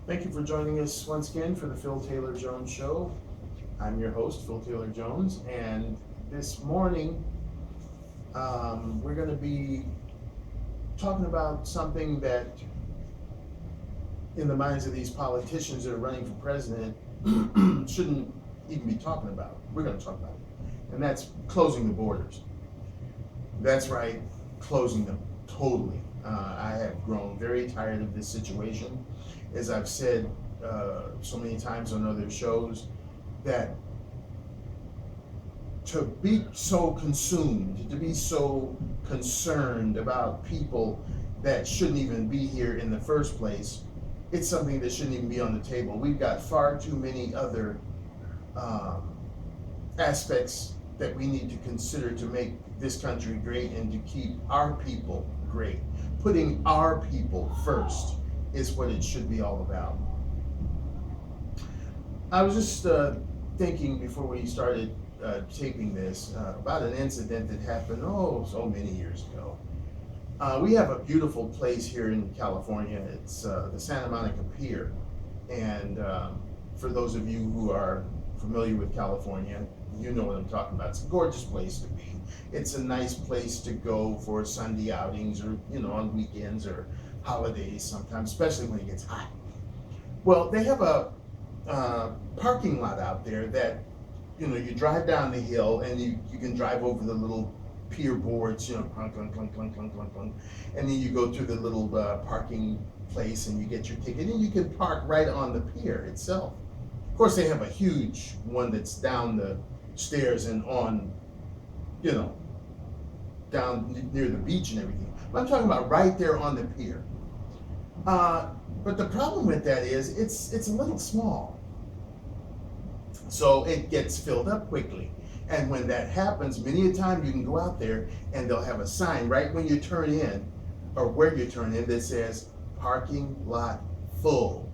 Thank you for joining us once again for the Phil Taylor Jones Show. I'm your host, Phil Taylor Jones, and this morning we're going to be talking about something that, in the minds of these politicians that are running for president, shouldn't even be talking about. We're going to talk about it, and that's closing the borders. That's right, closing them totally. I have grown very tired of this situation. As I've said so many times on other shows, that to be so consumed, to be so concerned about people that shouldn't even be here in the first place, it's something that shouldn't even be on the table. We've got far too many other aspects that we need to consider to make this country great and to keep our people great. Putting our people first is what it should be all about. I was just thinking before we started taping this about an incident that happened so many years ago. We have a beautiful place here in California. It's the Santa Monica Pier, and for those of you who are familiar with California, you know what I'm talking about. It's a gorgeous place to be. It's a nice place to go for Sunday outings, or on weekends or holidays sometimes, especially when it gets hot. Well, they have a parking lot out there that you drive down the hill, and you can drive over the little pier boards, clunk, clunk, clunk, clunk, clunk, clunk, clunk, and then you go through the little parking place and you get your ticket, and you can park right on the pier itself. Of course, they have a huge one that's down the stairs and on, down near the beach and everything. But I'm talking about right there on the pier. But the problem with that is it's a little small, so it gets filled up quickly. And when that happens, many a time you can go out there and they'll have a sign right when you turn in, or where you turn in, that says parking lot full.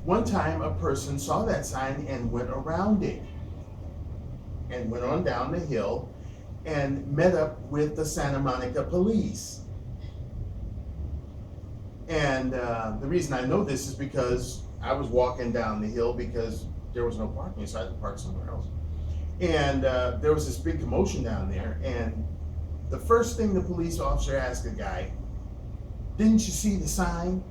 One time a person saw that sign and went around it and went on down the hill and met up with the Santa Monica police. And the reason I know this is because I was walking down the hill because there was no parking, so I had to park somewhere else. And there was this big commotion down there, and the first thing the police officer asked the guy, "Didn't you see the sign?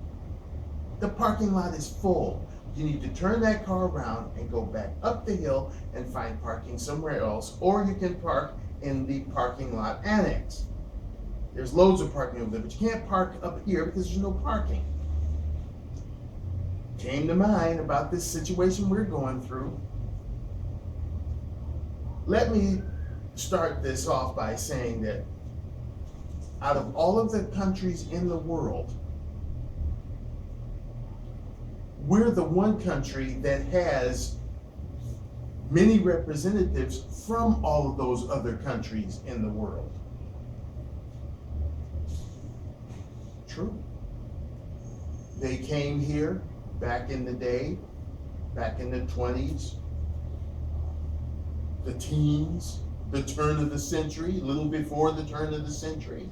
The parking lot is full. You need to turn that car around and go back up the hill and find parking somewhere else, or you can park in the parking lot annex. There's loads of parking over there, but you can't park up here because there's no parking." Came to mind about this situation we're going through. Let me start this off by saying that out of all of the countries in the world, we're the one country that has many representatives from all of those other countries in the world. True. They came here back in the day, back in the 20s, the teens, the turn of the century, a little before the turn of the century.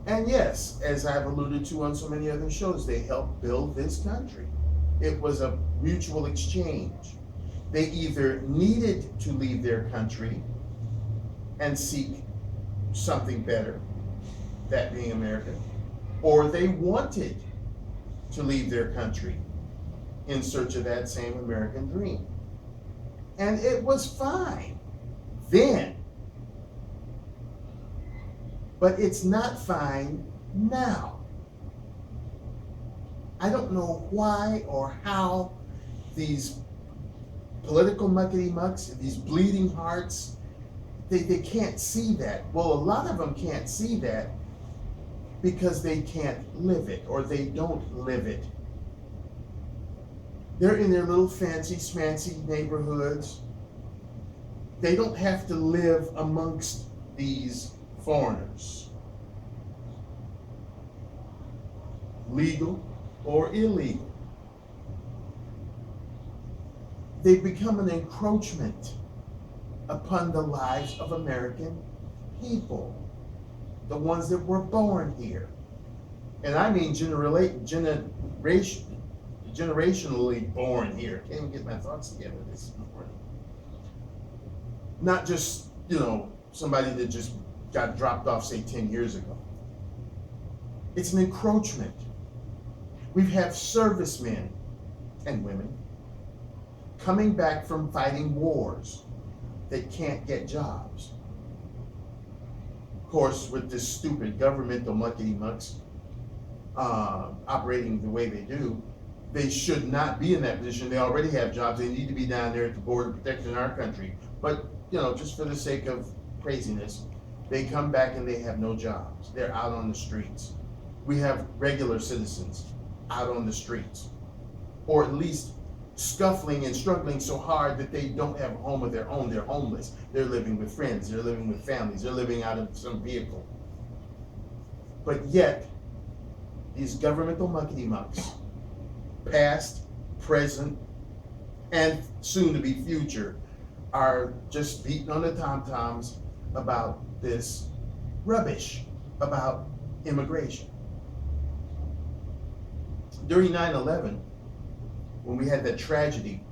And yes, as I've alluded to on so many other shows, they helped build this country. It was a mutual exchange. They either needed to leave their country and seek something better, that being America, or they wanted to leave their country in search of that same American dream. And it was fine then. But it's not fine now. I don't know why or how these political muckety-mucks, these bleeding hearts, they can't see that. Well, a lot of them can't see that because they can't live it, or they don't live it. They're in their little fancy schmancy neighborhoods. They don't have to live amongst these foreigners, legal or illegal. They've become an encroachment upon the lives of American people, the ones that were born here. And I mean generationally born here. Can't even get my thoughts together this morning. Not just, somebody that just got dropped off, say, 10 years ago. It's an encroachment. We have servicemen and women coming back from fighting wars that can't get jobs. Of course, with this stupid governmental muckety-mucks operating the way they do, they should not be in that position. They already have jobs. They need to be down there at the border protecting our country. But, just for the sake of craziness, they come back and they have no jobs. They're out on the streets. We have regular citizens out on the streets, or at least scuffling and struggling so hard that they don't have a home of their own. They're homeless. They're living with friends. They're living with families. They're living out of some vehicle. But yet, these governmental muckety-mucks, past, present, and soon to be future, are just beating on the tom-toms about this rubbish about immigration. During 9/11, when we had that tragedy,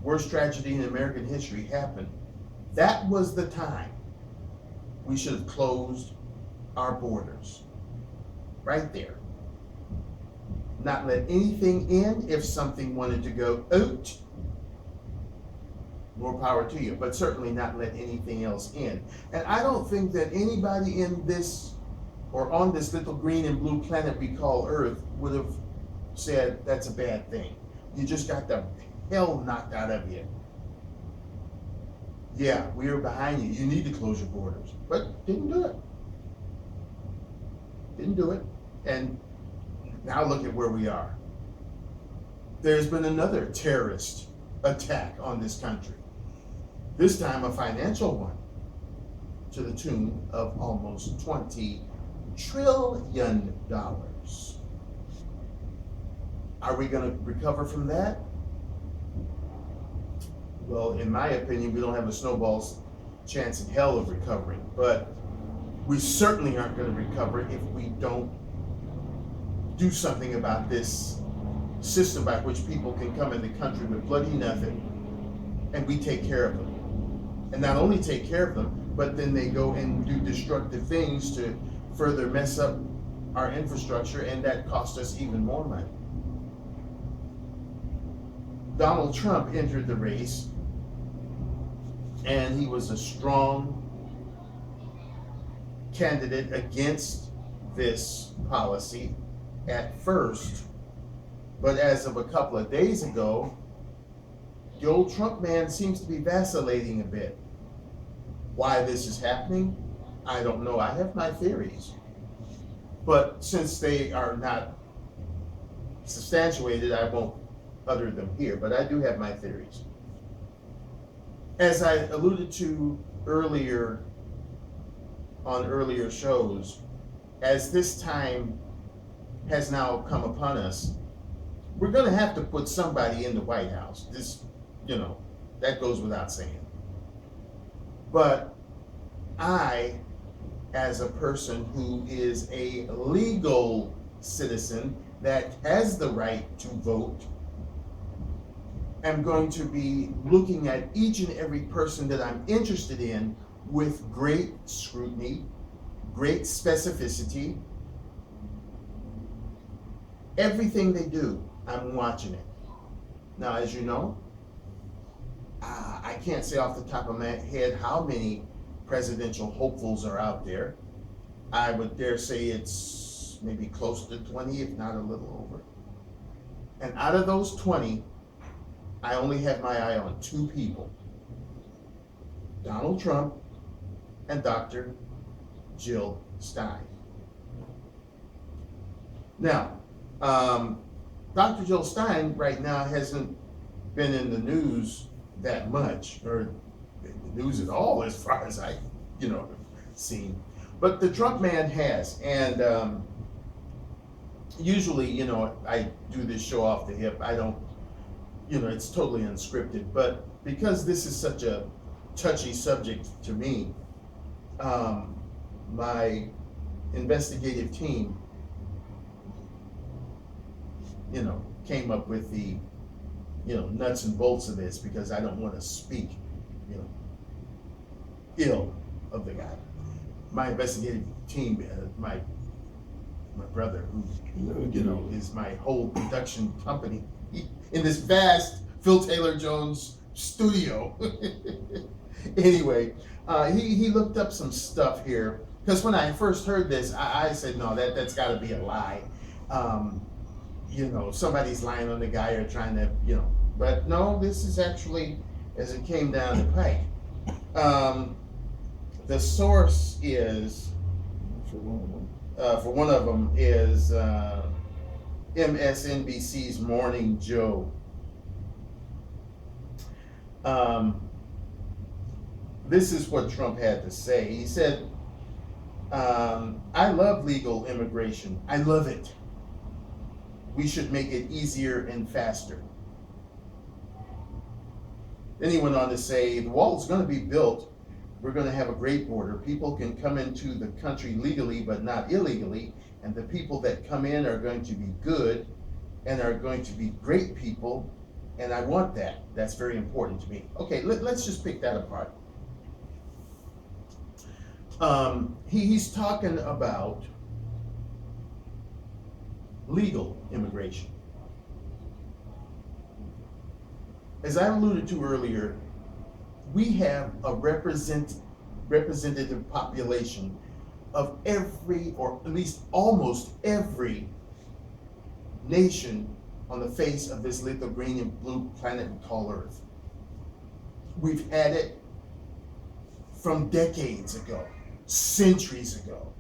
worst tragedy in American history happen, that was the time we should have closed our borders. Right there. Not let anything in. If something wanted to go out, more power to you, but certainly not let anything else in. And I don't think that anybody in this, or on this little green and blue planet we call Earth, would have said that's a bad thing. You just got the hell knocked out of you. Yeah, we are behind you. You need to close your borders. But didn't do it. Didn't do it. And now look at where we are. There's been another terrorist attack on this country. This time a financial one, to the tune of almost $20 trillion. Are we going to recover from that? Well, in my opinion, we don't have a snowball's chance in hell of recovering, but we certainly aren't going to recover if we don't do something about this system by which people can come in the country with bloody nothing, and we take care of them. And not only take care of them, but then they go and do destructive things to further mess up our infrastructure, and that costs us even more money. Donald Trump entered the race, and he was a strong candidate against this policy at first, but as of a couple of days ago, the old Trump man seems to be vacillating a bit. Why this is happening, I don't know. I have my theories, but since they are not substantiated, I won't utter them here, but I do have my theories. As I alluded to earlier on earlier shows, as this time has now come upon us, we're going to have to put somebody in the White House. This, that goes without saying. But I, as a person who is a legal citizen that has the right to vote, am going to be looking at each and every person that I'm interested in with great scrutiny, great specificity. Everything they do, I'm watching it. Now, as you know, I can't say off the top of my head how many presidential hopefuls are out there. I would dare say it's maybe close to 20, if not a little over. And out of those 20, I only have my eye on two people: Donald Trump and Dr. Jill Stein. Now, Dr. Jill Stein right now hasn't been in the news that much, or the news at all, as far as I, seen. But the Trump man has, and usually, I do this show off the hip. I don't, it's totally unscripted. But because this is such a touchy subject to me, my investigative team came up with the, nuts and bolts of this, because I don't want to speak, ill of the guy. My investigative team, my brother, who is my whole production company in this vast Phil Taylor Jones studio. Anyway, he looked up some stuff here, because when I first heard this, I said, no, that's got to be a lie. Somebody's lying on the guy, or trying to, but no, this is actually as it came down the pike. The source is, for one of them is MSNBC's Morning Joe. This is what Trump had to say. He said, I love legal immigration. I love it. We should make it easier and faster. Then he went on to say, the wall is going to be built. We're going to have a great border. People can come into the country legally, but not illegally. And the people that come in are going to be good and are going to be great people. And I want that. That's very important to me. Okay, let's just pick that apart. He's talking about legal immigration. As I alluded to earlier, we have a representative population of every, or at least almost every, nation on the face of this little green and blue planet we call Earth. We've had it from decades ago, centuries ago.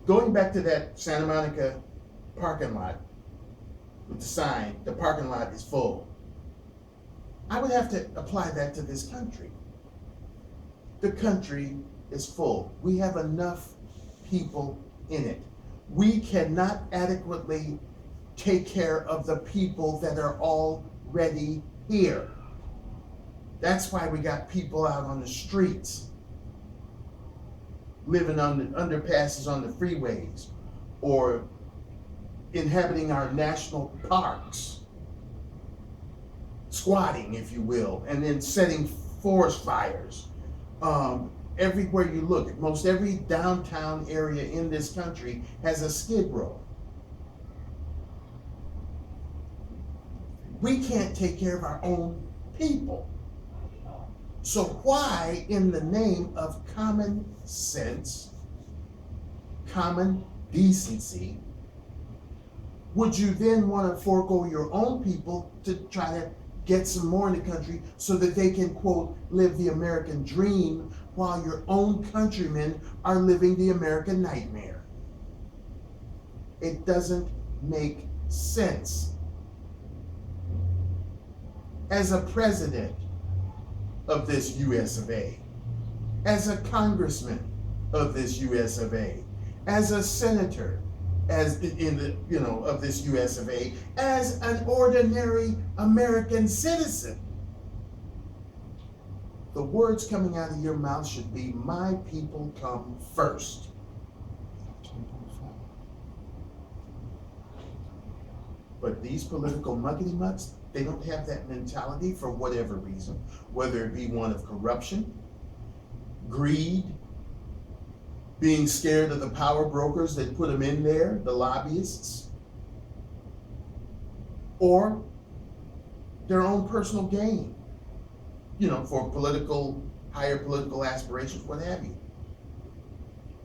Going back to that Santa Monica parking lot with the sign, the parking lot is full. I would have to apply that to this country. The country is full. We have enough people in it. We cannot adequately take care of the people that are already here. That's why we got people out on the streets, living on the underpasses on the freeways, or inhabiting our national parks, squatting, if you will, and then setting forest fires. Everywhere you look, most every downtown area in this country has a skid row. We can't take care of our own people. So why, in the name of common sense, common decency, would you then want to forego your own people to try to get some more in the country so that they can, quote, live the American dream while your own countrymen are living the American nightmare? It doesn't make sense. As a president of this US of A, as a congressman of this US of A, as a senator, as in the, of this US of A, as an ordinary American citizen, the words coming out of your mouth should be, my people come first. But these political muckety-mucks, they don't have that mentality for whatever reason, whether it be one of corruption, greed, being scared of the power brokers that put them in there, the lobbyists, or their own personal gain, for higher political aspirations, what have you.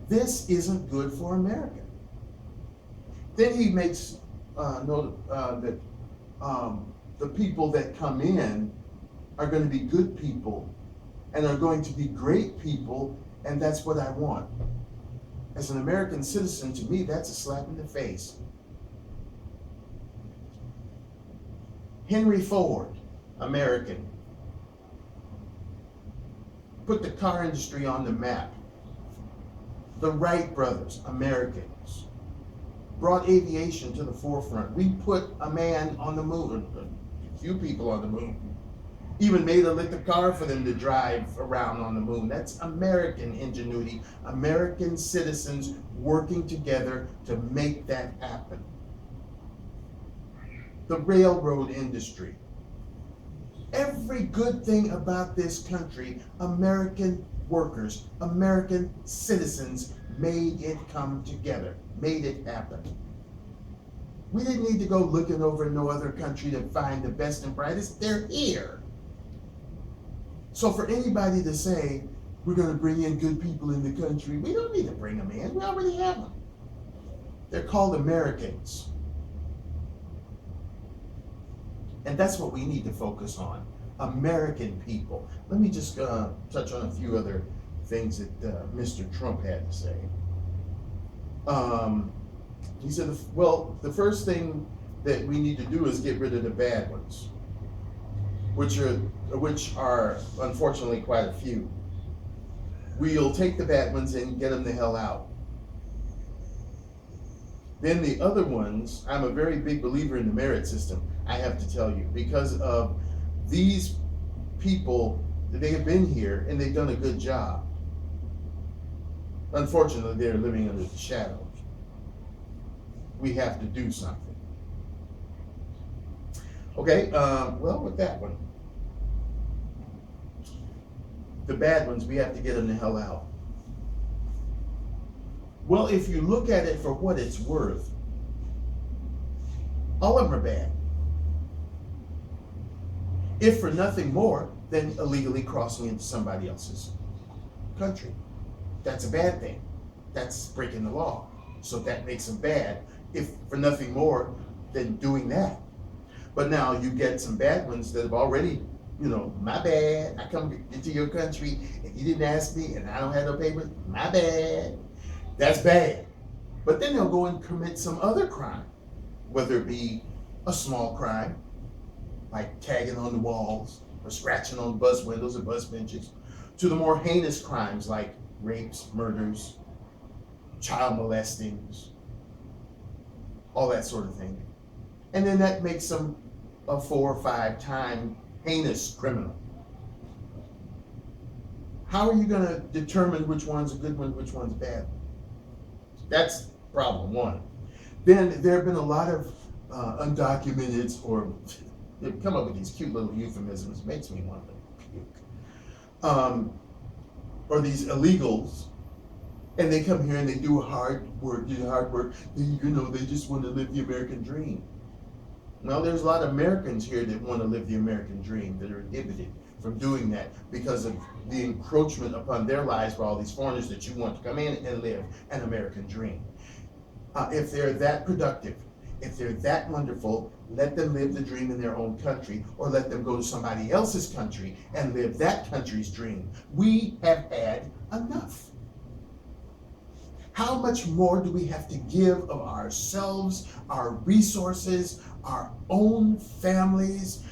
This isn't good for America. Then he makes note that the people that come in are going to be good people and are going to be great people, and that's what I want. As an American citizen, to me, that's a slap in the face. Henry Ford, American, put the car industry on the map. The Wright brothers, Americans, brought aviation to the forefront. We put a man on the moon, a few people on the moon. even made a electric car for them to drive around on the moon. That's American ingenuity, American citizens working together to make that happen. The railroad industry. Every good thing about this country, American workers, American citizens made it come together, made it happen. We didn't need to go looking over in no other country to find the best and brightest. They're here. So for anybody to say, we're going to bring in good people in the country, we don't need to bring them in. We already have them. They're called Americans. And that's what we need to focus on, American people. Let me just touch on a few other things that Mr. Trump had to say. He said, well, the first thing that we need to do is get rid of the bad ones, which are unfortunately quite a few. We'll take the bad ones and get them the hell out. Then the other ones, I'm a very big believer in the merit system, I have to tell you, because of these people, they have been here and they've done a good job. Unfortunately, they're living under the shadows. We have to do something. Okay, well, with that one, the bad ones, we have to get them the hell out. Well, if you look at it for what it's worth, all of them are bad. If for nothing more than illegally crossing into somebody else's country. That's a bad thing. That's breaking the law. So that makes them bad, if for nothing more than doing that. But now you get some bad ones that have already, my bad, I come into your country and you didn't ask me and I don't have no papers, my bad. That's bad. But then they'll go and commit some other crime, whether it be a small crime, like tagging on the walls or scratching on bus windows or bus benches, to the more heinous crimes like rapes, murders, child molestings, all that sort of thing. And then that makes them a 4 or 5 time heinous criminal. How are you going to determine which one's a good one, which one's bad? That's problem one. Then there have been a lot of undocumented, or they've come up with these cute little euphemisms, makes me want to puke. Or these illegals, and they come here and they do hard work, they just want to live the American dream. Well, there's a lot of Americans here that want to live the American dream that are inhibited from doing that because of the encroachment upon their lives by all these foreigners that you want to come in and live an American dream. If they're that productive, if they're that wonderful, let them live the dream in their own country, or let them go to somebody else's country and live that country's dream. We have had enough. How much more do we have to give of ourselves, our resources, our own families,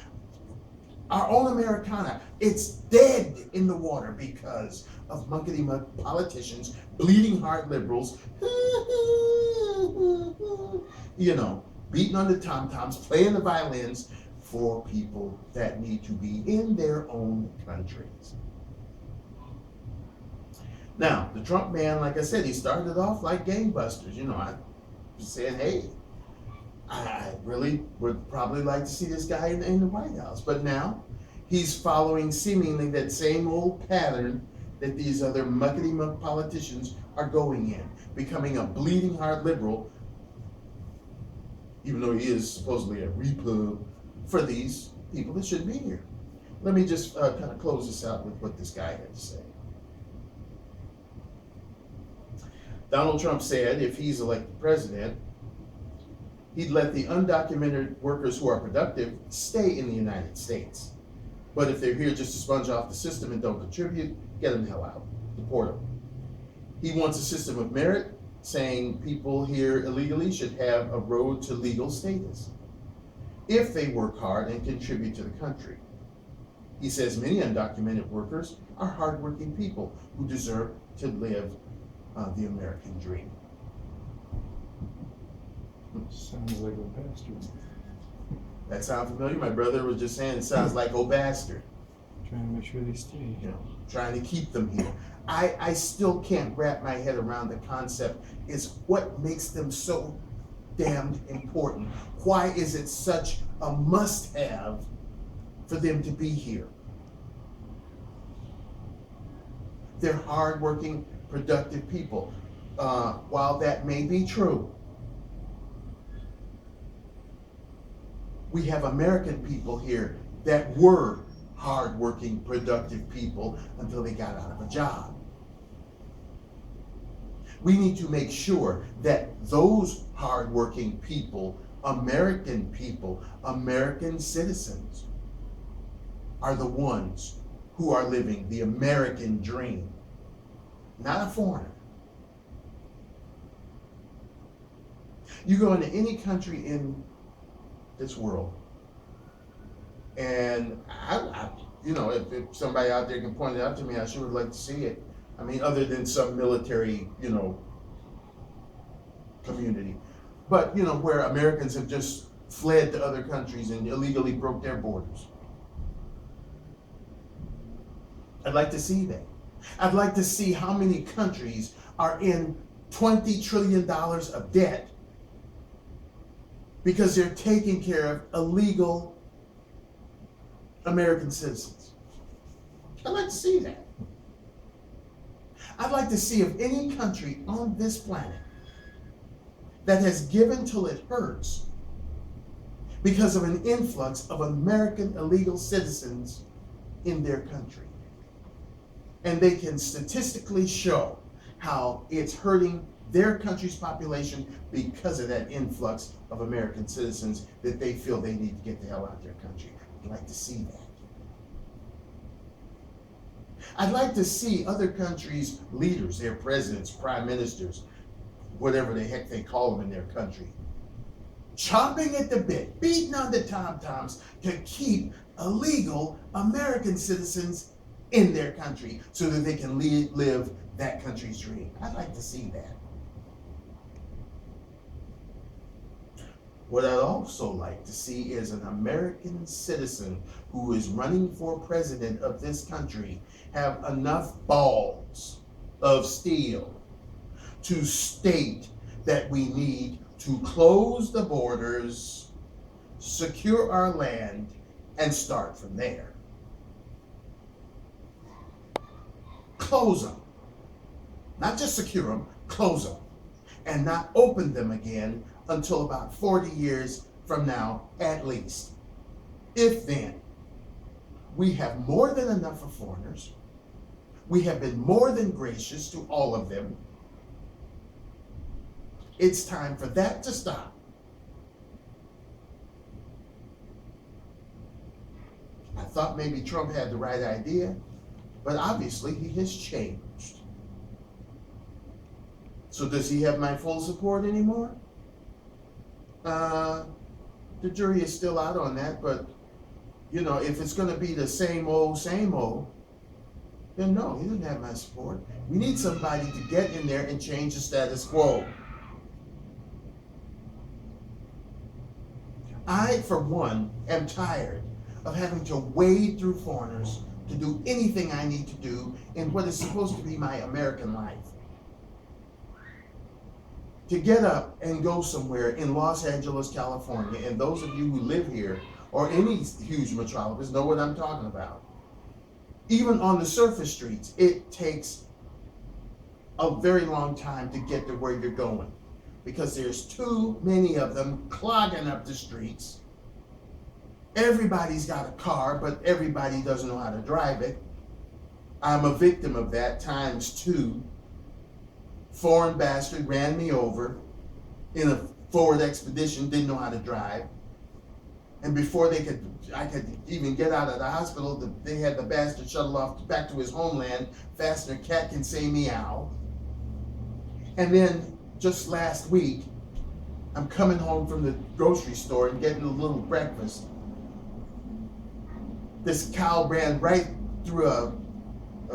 our own Americana? It's dead in the water because of muckety-muck politicians, bleeding heart liberals, beating on the tom-toms, playing the violins for people that need to be in their own countries. Now, the Trump man, like I said, he started off like gangbusters. I said, hey, I really would probably like to see this guy in the White House. But now he's following seemingly that same old pattern that these other muckety-muck politicians are going in, becoming a bleeding heart liberal, even though he is supposedly a repub for these people that shouldn't be here. Let me just kind of close this out with what this guy had to say. Donald Trump said if he's elected president, he'd let the undocumented workers who are productive stay in the United States. But if they're here just to sponge off the system and don't contribute, get them the hell out, deport them. He wants a system of merit, saying people here illegally should have a road to legal status if they work hard and contribute to the country. He says many undocumented workers are hardworking people who deserve to live the American dream. Sounds like a bastard. That sound familiar? My brother was just saying it sounds like "oh bastard." Trying to make sure they stay. Trying to keep them here. I still can't wrap my head around the concept. Is what makes them so damned important? Why is it such a must-have for them to be here? They're hardworking, productive people. While that may be true, we have American people here that were hardworking, productive people until they got out of a job. We need to make sure that those hardworking people, American citizens, are the ones who are living the American dream, not a foreigner. You go into any country in this world, and if somebody out there can point it out to me, I sure would like to see it. I mean, other than some military, community. But, where Americans have just fled to other countries and illegally broke their borders. I'd like to see that. I'd like to see how many countries are in $20 trillion of debt because they're taking care of illegal American citizens. I'd like to see that. I'd like to see if any country on this planet that has given till it hurts because of an influx of American illegal citizens in their country. And they can statistically show how it's hurting their country's population because of that influx of American citizens that they feel they need to get the hell out of their country. I'd like to see that. I'd like to see other countries' leaders, their presidents, prime ministers, whatever the heck they call them in their country, chomping at the bit, beating on the tom-toms to keep illegal American citizens in their country so that they can live that country's dream. I'd like to see that. What I'd also like to see is an American citizen who is running for president of this country have enough balls of steel to state that we need to close the borders, secure our land, and start from there. Close them. Not just secure them, close them. And not open them again until about 40 years from now, at least. If then, we have more than enough of foreigners. We have been more than gracious to all of them. It's time for that to stop. I thought maybe Trump had the right idea, but obviously he has changed. So does he have my full support anymore? The jury is still out on that, but if it's going to be the same old, then no, he doesn't have my support. We need somebody to get in there and change the status quo. I, for one, am tired of having to wade through foreigners to do anything I need to do in what is supposed to be my American life. To get up and go somewhere in Los Angeles, California, and those of you who live here or any huge metropolis know what I'm talking about. Even on the surface streets, it takes a very long time to get to where you're going because there's too many of them clogging up the streets. Everybody's got a car, but everybody doesn't know how to drive it. I'm a victim of that times two. Foreign bastard ran me over in a Ford Expedition, didn't know how to drive. And before I could even get out of the hospital, they had the bastard shuttle off back to his homeland faster than a cat can say meow. And then just last week, I'm coming home from the grocery store and getting a little breakfast. This cow ran right through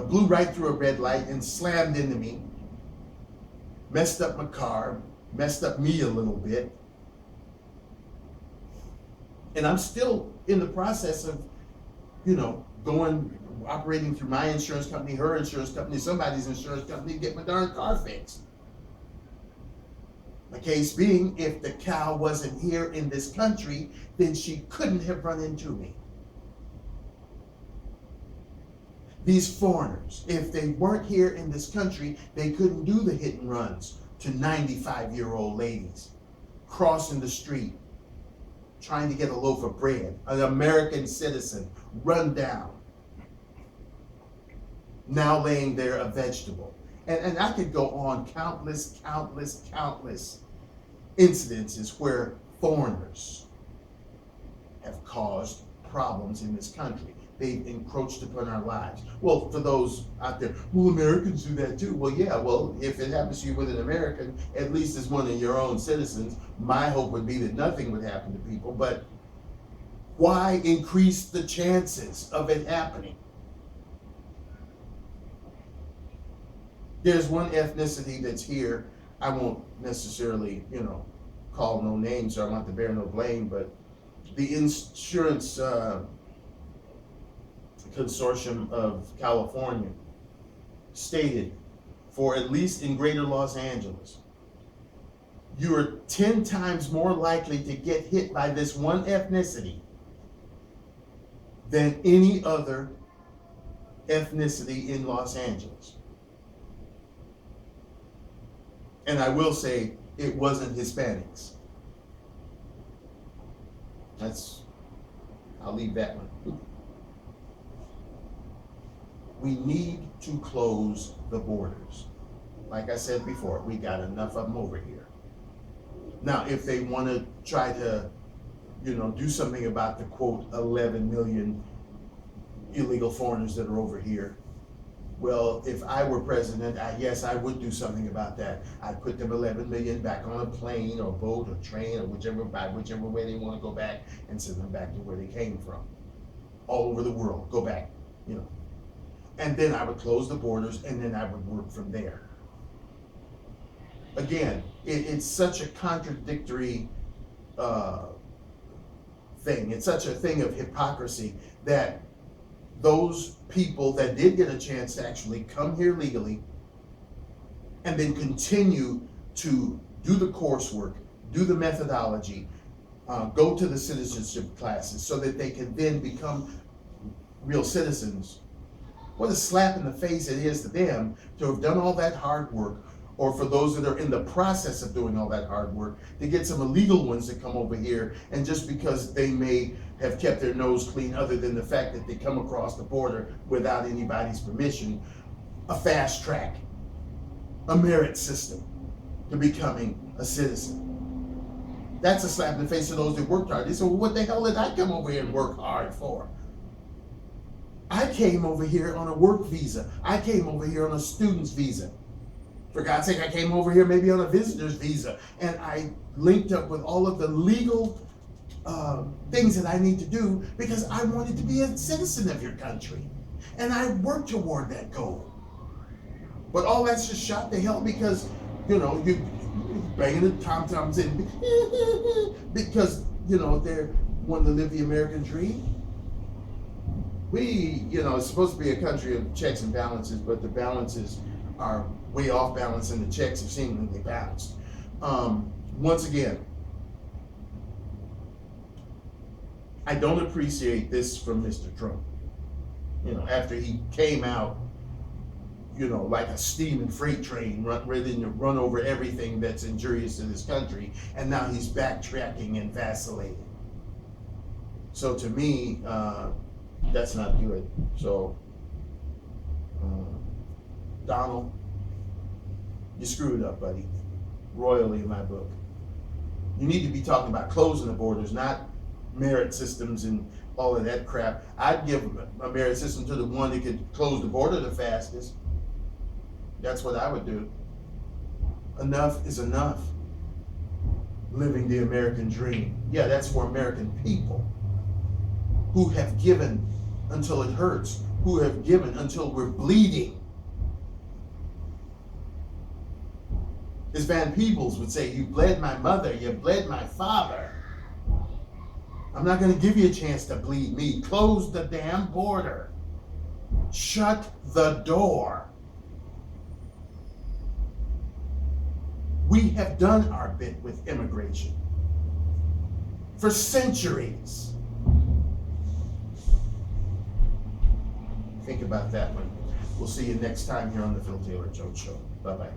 blew right through a red light and slammed into me. Messed up my car, messed up me a little bit. And I'm still in the process of, going operating through my insurance company, her insurance company, somebody's insurance company to get my darn car fixed. The case being, if the cow wasn't here in this country, then she couldn't have run into me. These foreigners, if they weren't here in this country, they couldn't do the hit and runs to 95-year-old ladies crossing the street, trying to get a loaf of bread, an American citizen, run down, now laying there a vegetable. And I could go on countless incidences where foreigners have caused problems in this country. They've encroached upon our lives. Well, for those out there, well, Americans do that too. Well, yeah, well, if it happens to you with an American, at least as one of your own citizens, my hope would be that nothing would happen to people. But why increase the chances of it happening? There's one ethnicity that's here. I won't necessarily, call no names, so I want to bear no blame, but the insurance consortium of California stated, for at least in greater Los Angeles, you are 10 times more likely to get hit by this one ethnicity than any other ethnicity in Los Angeles. And I will say, it wasn't Hispanics. I'll leave that one. We need to close the borders. Like I said before, we got enough of them over here. Now, if they want to try to, do something about the quote 11 million illegal foreigners that are over here, well, if I were president, yes, I would do something about that. I'd put them 11 million back on a plane or boat or train or whichever way they want to go back, and send them back to where they came from. All over the world, go back, And then I would close the borders, and then I would work from there. Again, it's such a contradictory thing. It's such a thing of hypocrisy that those people that did get a chance to actually come here legally and then continue to do the coursework, do the methodology, go to the citizenship classes so that they can then become real citizens. What a slap in the face it is to them to have done all that hard work, or for those that are in the process of doing all that hard work, to get some illegal ones to come over here, and just because they may have kept their nose clean, other than the fact that they come across the border without anybody's permission, a fast track, a merit system to becoming a citizen. That's a slap in the face of those that worked hard. They say, well, what the hell did I come over here and work hard for? I came over here on a work visa. I came over here on a student's visa. For God's sake, I came over here maybe on a visitor's visa, and I linked up with all of the legal things that I need to do because I wanted to be a citizen of your country. And I worked toward that goal. But all that's just shot to hell because, you banging the tom-toms in because, they're wanting to live the American dream. It's supposed to be a country of checks and balances, but the balances are way off balance and the checks have seemingly bounced. Once again, I don't appreciate this from Mr. Trump. After he came out, like a steaming freight train, ready to run over everything that's injurious to this country, and now he's backtracking and vacillating. So to me, that's not good. So, Donald, you screwed up, buddy. Royally in my book. You need to be talking about closing the borders, not merit systems and all of that crap. I'd give a merit system to the one that could close the border the fastest. That's what I would do. Enough is enough. Living the American dream. Yeah, that's for American people who have given until it hurts, who have given until we're bleeding. As Van Peebles would say, you bled my mother, you bled my father. I'm not going to give you a chance to bleed me. Close the damn border. shut the door. We have done our bit with immigration for centuries. Think about that one. We'll see you next time here on the Phil Taylor Jones Show. Bye-bye.